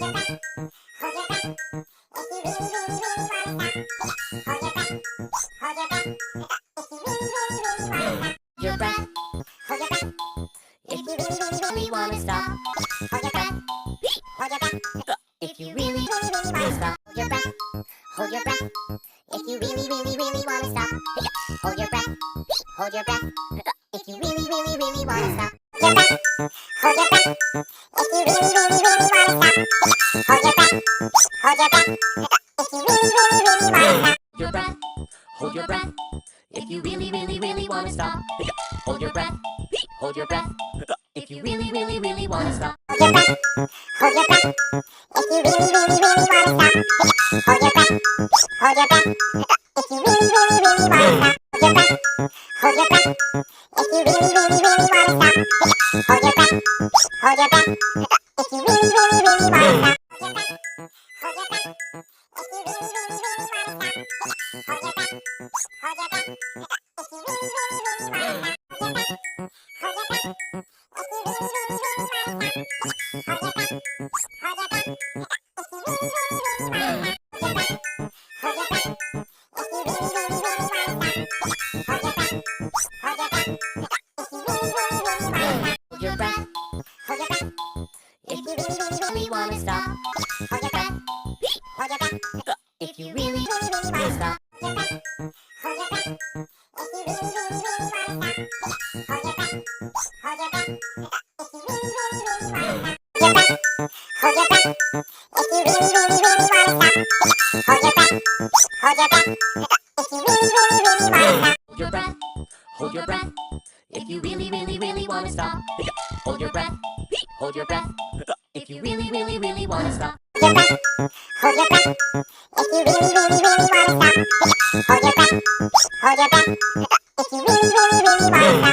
Your breath. Hold your breath. If you really wanna stop, hold your breath. Hold your breath. If you really wanna stop, hold your breath. Hold your breath. If you really wanna stop, hold your breath. Hold your breath. If you really wanna stop, hold your breath. Hold your breath. If you really wanna stop, hold your breath. Hold your breath. If you really wanna stop, your breath. Hold your breath. If you really wanna stop, hold your breath. Hold your breath. If you really wanna stop, hold your breath. Hold your breath. If you really wanna stop, hold your breath. Hold your breath. If you really wanna stop, hold your breath. Hold your breath. If you really wanna stop, hold your breath. Hold your breath. If you really wanna stop, hold your breath. Hold your breath. If you really wanna stop, hold your breath. Hold your breath. If you really wanna stop, hold your breath. Hold your breath. If you really wanna stop, hold your breath. Hold your breath. If you really wanna stop, hold your breath. Hold your breath. If you really wanna stop, hold your breath. Hold your breath. If you really wanna stop, hold your breath. Hold your breath. If you really wanna stop, hold your breath. Hold your breath. If you really wanna stop, hold your breath. Hold your breath. If you really wanna stop, hold your breath. Hold your breath. If you really wanna stop, hold your breath. Hold your breath. If you really wanna stop, hold your breath. Hold your breath. If you really wanna stop, hold your breath. Hold your breath. If you really wanna stop, hold your breath. Hold your breath. If you really wanna stop, hold your breath. Hold your breath. If you really wanna stop, hold your breath. Hold your breath. If you really wanna stop.